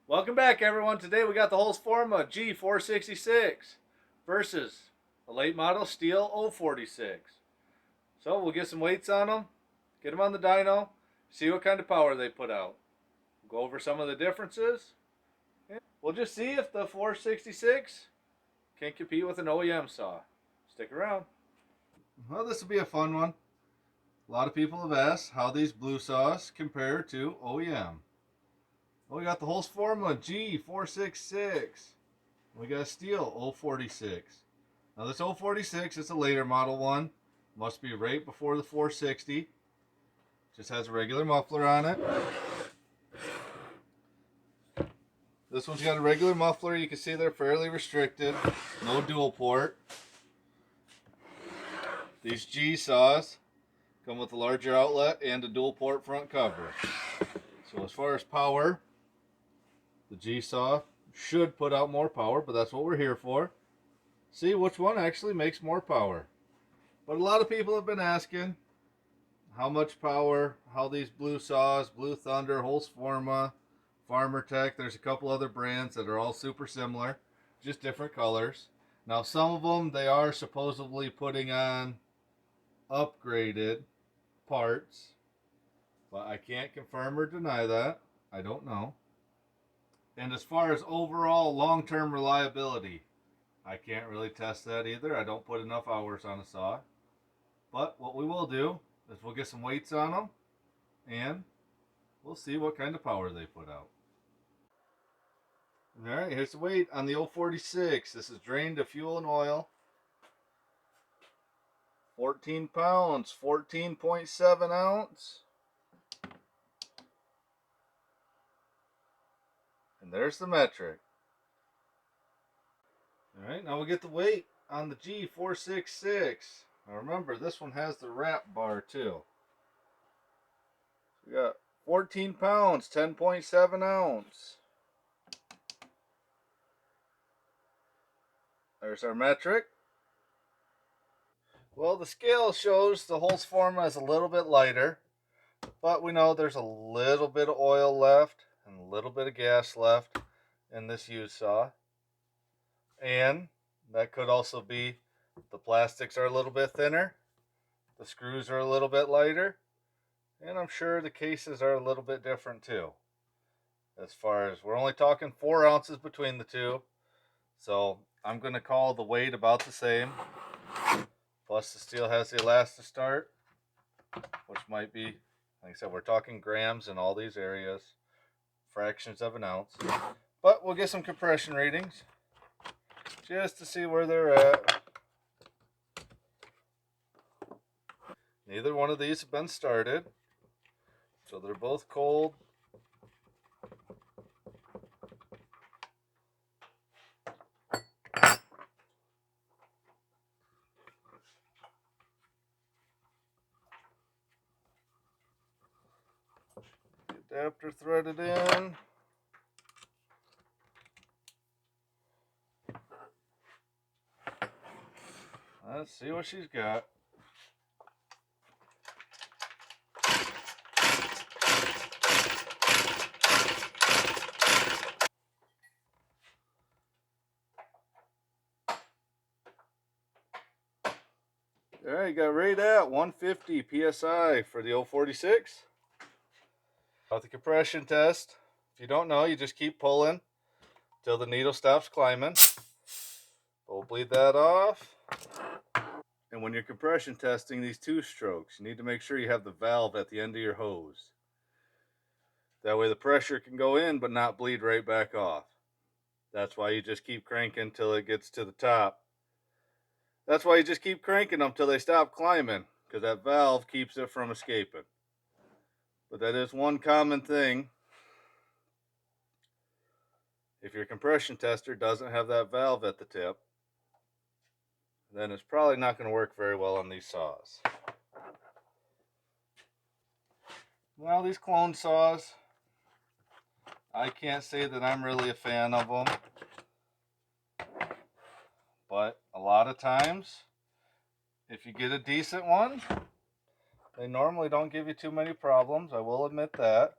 Welcome back, everyone. Today we got the Holst Forma G466 versus a late model Steel 046. So we'll get some weights on them, get them on the dyno, see what kind of power they put out. We'll go over some of the differences. And we'll just see if the 466 can compete with an OEM saw. Stick around. Well, this will be a fun one. A lot of people have asked how these blue saws compare to OEM. Well, we got the Holst Forma G466. We got a Steel 046. Now this 046 is a later model one. Must be right before the 460. Just has a regular muffler on it. This one's got a regular muffler. You can see they're fairly restricted. No dual port. These G saws come with a larger outlet and a dual port front cover. So as far as power, the G saw should put out more power, but that's what we're here for. See which one actually makes more power. But a lot of people have been asking how much power, how these blue saws, Blue Thunder, Holst Forma, Farmer Tech, there's a couple other brands that are all super similar, just different colors. Now some of them they are supposedly putting on upgraded parts, but I can't confirm or deny that. I don't know. And as far as overall long-term reliability, I can't really test that either. I don't put enough hours on a saw. But what we will do is we'll get some weights on them and we'll see what kind of power they put out. Alright, here's the weight on the 046. This is drained of fuel and oil. 14 pounds, 14.7 ounce. And there's the metric. Alright, now we'll get the weight on the G466. Now remember, this one has the wrap bar too. We got 14 pounds, 10.7 ounce. There's our metric. Well, the scale shows the Holst Forma is a little bit lighter, but we know there's a little bit of oil left and a little bit of gas left in this used saw. And that could also be the plastics are a little bit thinner, the screws are a little bit lighter, and I'm sure the cases are a little bit different too. As far as we're only talking 4 ounces between the two, so I'm going to call the weight about the same. Plus the steel has the Elastistart, which might be, like I said, we're talking grams in all these areas, fractions of an ounce. But we'll get some compression readings just to see where they're at. Neither one of these have been started, so they're both cold. Adapter threaded in. Let's see what she's got. Alright, got right at 150 psi for the 046. About the compression test, if you don't know, you just keep pulling till the needle stops climbing. We'll bleed that off. And when you're compression testing these 2 strokes, you need to make sure you have the valve at the end of your hose. That way the pressure can go in but not bleed right back off. That's why you just keep cranking till it gets to the top. That's why you just keep cranking them till they stop climbing, because that valve keeps it from escaping. But that is one common thing. If your compression tester doesn't have that valve at the tip, then it's probably not going to work very well on these saws. Now these clone saws, I can't say that I'm really a fan of them. But a lot of times, if you get a decent one, they normally don't give you too many problems. I will admit that.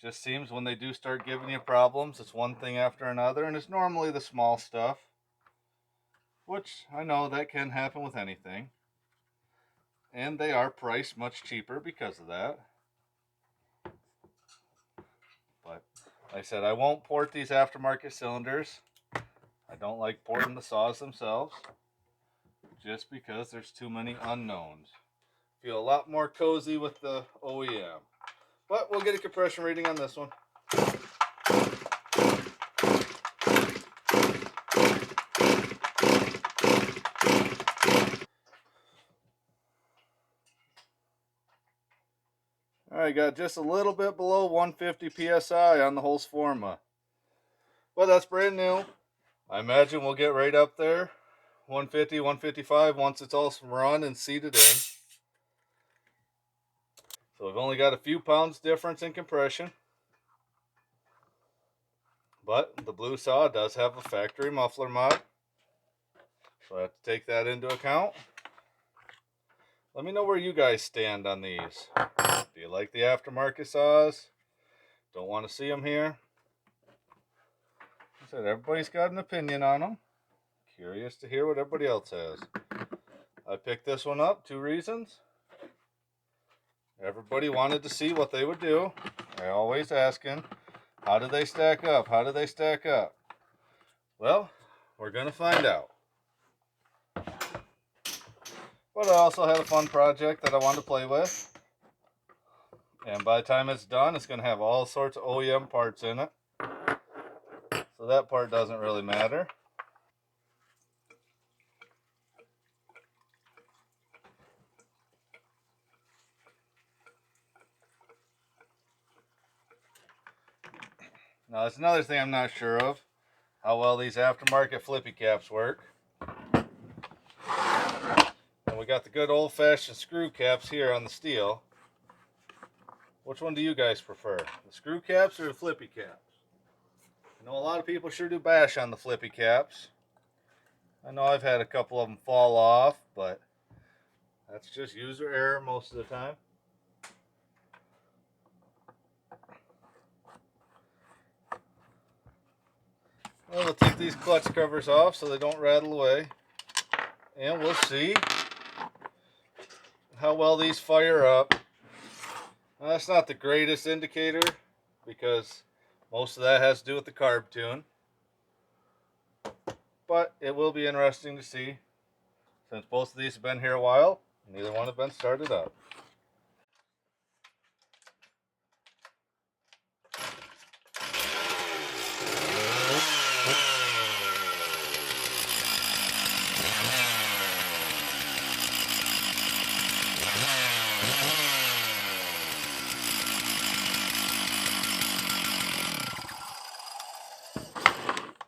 just seems when they do start giving you problems, it's one thing after another, and it's normally the small stuff, which I know that can happen with anything. And they are priced much cheaper because of that. But like I said, I won't port these aftermarket cylinders. I don't like porting the saws themselves, just because there's too many unknowns. Feel a lot more cozy with the OEM. But we'll get a compression reading on this one. Alright, got just a little bit below 150 PSI on the Holzforma. But that's brand new. I imagine we'll get right up there. 150, 155 once it's all run and seated in. So we've only got a few pounds difference in compression. But the blue saw does have a factory muffler mod. So I have to take that into account. Let me know where you guys stand on these. Do you like the aftermarket saws? Don't want to see them here? I said everybody's got an opinion on them. Curious to hear what everybody else has. I picked this one up, 2 reasons. Everybody wanted to see what they would do. They're always asking, how do they stack up? How do they stack up? Well, we're going to find out. But I also had a fun project that I wanted to play with. And by the time it's done, it's going to have all sorts of OEM parts in it. So that part doesn't really matter. Now, that's another thing I'm not sure of. How well these aftermarket flippy caps work. And we got the good old-fashioned screw caps here on the steel. Which one do you guys prefer? The screw caps or the flippy caps? I know a lot of people sure do bash on the flippy caps. I know I've had a couple of them fall off, but that's just user error most of the time. Well, we'll take these clutch covers off so they don't rattle away. And we'll see how well these fire up. Now, that's not the greatest indicator because most of that has to do with the carb tune. But it will be interesting to see, since both of these have been here a while, neither one have been started up.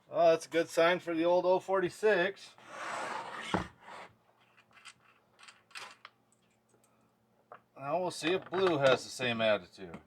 Well, that's a good sign for the old 046. Now we'll see if blue has the same attitude.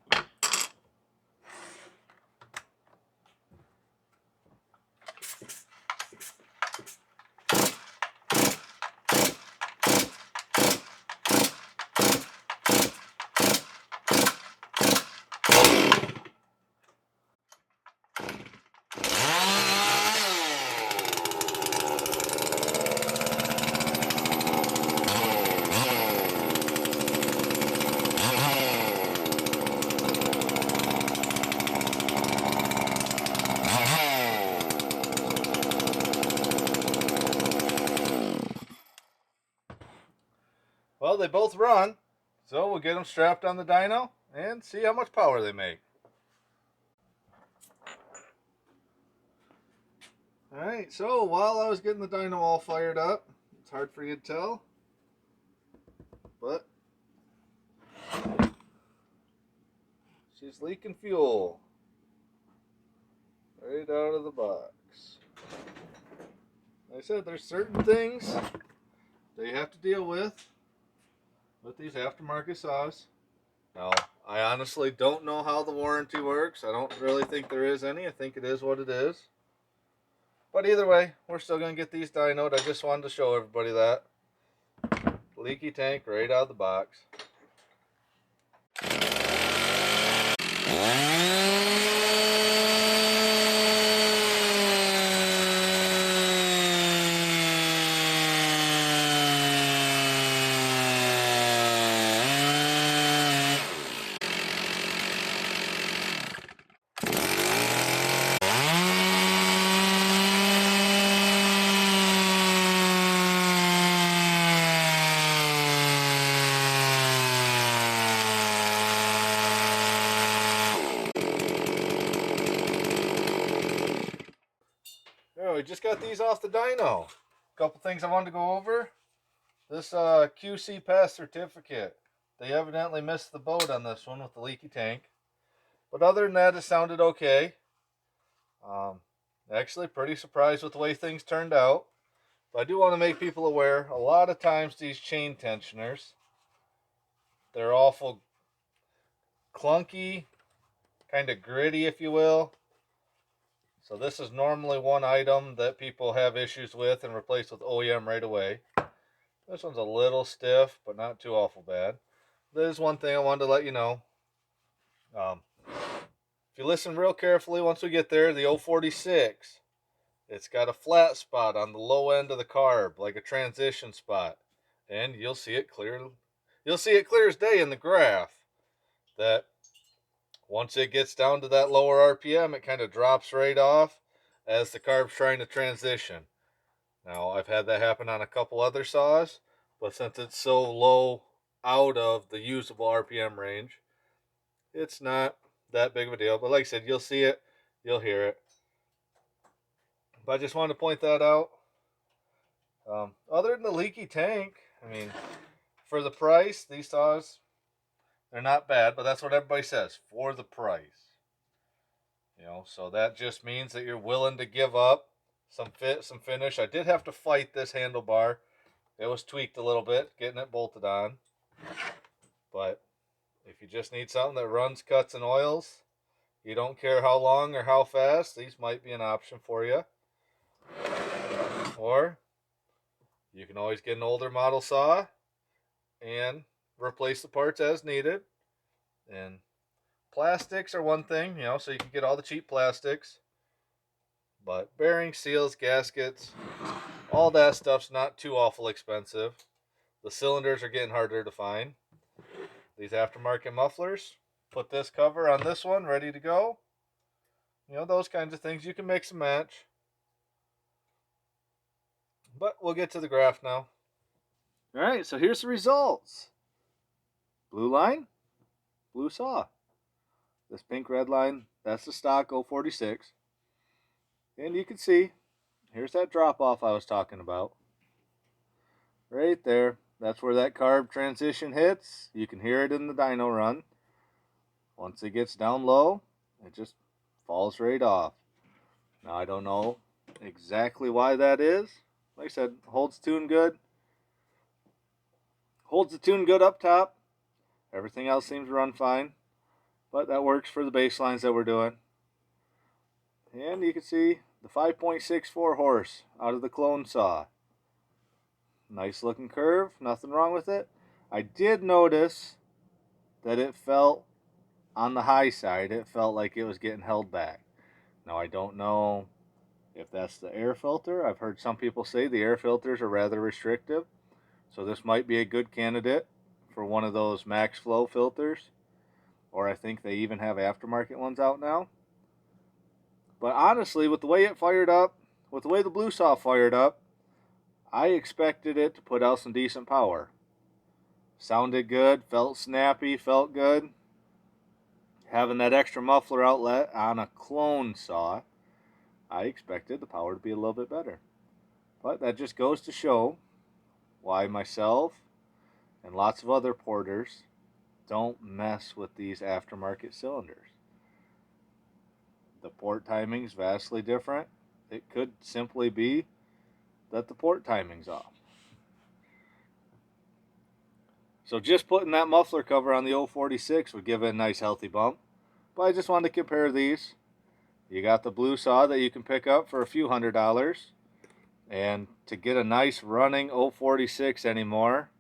Well, they both run, so we'll get them strapped on the dyno and see how much power they make. Alright, so while I was getting the dyno all fired up, it's hard for you to tell, but she's leaking fuel right out of the box. Like I said, there's certain things that you have to deal with these aftermarket saws. Now, I honestly don't know how the warranty works. I don't really think there is any. I think it is what it is. But either way, we're still going to get these dynoed. I just wanted to show everybody that. Leaky tank right out of the box. we just got these off the dyno. A couple things I wanted to go over. This QC pass certificate. They evidently missed the boat on this one with the leaky tank. But other than that, it sounded okay. Actually pretty surprised with the way things turned out. But I do want to make people aware, a lot of times these chain tensioners, they're awful clunky, kind of gritty if you will. So this is normally one item that people have issues with and replace with OEM right away. This one's a little stiff, but not too awful bad. There's one thing I wanted to let you know. If you listen real carefully, once we get there, the 046, it's got a flat spot on the low end of the carb, like a transition spot. And you'll see it clear. You'll see it clear as day in the graph. That once it gets down to that lower RPM, it kind of drops right off as the carb's trying to transition. Now, I've had that happen on a couple other saws, but since it's so low out of the usable RPM range, it's not that big of a deal. But like I said, you'll see it, you'll hear it. But I just wanted to point that out. Other than the leaky tank, I mean, for the price, these saws, they're not bad, but that's what everybody says, for the price. You know, so that just means that you're willing to give up some fit, some finish. I did have to fight this handlebar. It was tweaked a little bit, getting it bolted on. But if you just need something that runs, cuts, and oils, you don't care how long or how fast, these might be an option for you. Or you can always get an older model saw and replace the parts as needed. And plastics are one thing, you know, so you can get all the cheap plastics. But bearings, seals, gaskets, all that stuff's not too awful expensive. The cylinders are getting harder to find. These aftermarket mufflers, put this cover on this one, ready to go. You know, those kinds of things. You can mix and match. But we'll get to the graph now. Alright, so here's the results. Blue line, blue saw. This pink red line, that's the stock 046. And you can see, here's that drop off I was talking about. Right there. That's where that carb transition hits. You can hear it in the dyno run. Once it gets down low, it just falls right off. Now I don't know exactly why that is. Like I said, holds tune good. Holds the tune good up top. Everything else seems to run fine. But that works for the baselines that we're doing. And you can see the 5.64 horse out of the clone saw. Nice looking curve, nothing wrong with it. I did notice that it felt on the high side, it felt like it was getting held back. Now I don't know if that's the air filter. I've heard some people say the air filters are rather restrictive. So this might be a good candidate for one of those max flow filters. Or I think they even have aftermarket ones out now. But honestly, with the way it fired up, with the way the blue saw fired up, I expected it to put out some decent power. Sounded good, felt snappy, felt good. Having that extra muffler outlet on a clone saw, I expected the power to be a little bit better. But that just goes to show why myself and lots of other porters don't mess with these aftermarket cylinders. The port timing's vastly different. It could simply be that the port timing's off. So just putting that muffler cover on the 046 would give it a nice healthy bump. But I just wanted to compare these. You got the blue saw that you can pick up for a few $100s. And to get a nice running 046 anymore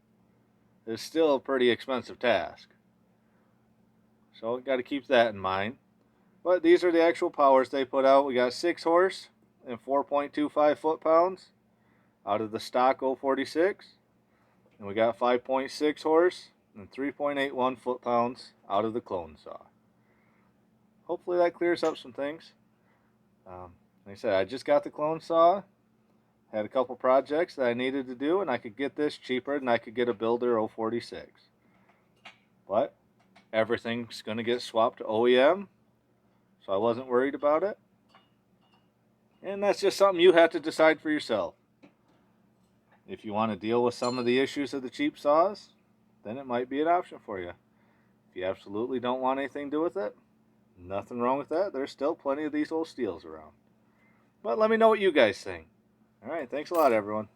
is still a pretty expensive task. So got to keep that in mind. But these are the actual powers they put out. We got 6 horse and 4.25 foot-pounds out of the stock 046. And we got 5.6 horse and 3.81 foot-pounds out of the clone saw. Hopefully that clears up some things. Like I said, I just got the clone saw. Had a couple projects that I needed to do, and I could get this cheaper than I could get a Builder 046. But everything's going to get swapped to OEM, so I wasn't worried about it. And that's just something you have to decide for yourself. If you want to deal with some of the issues of the cheap saws, then it might be an option for you. If you absolutely don't want anything to do with it, nothing wrong with that. There's still plenty of these old steels around. But let me know what you guys think. Alright, thanks a lot, everyone.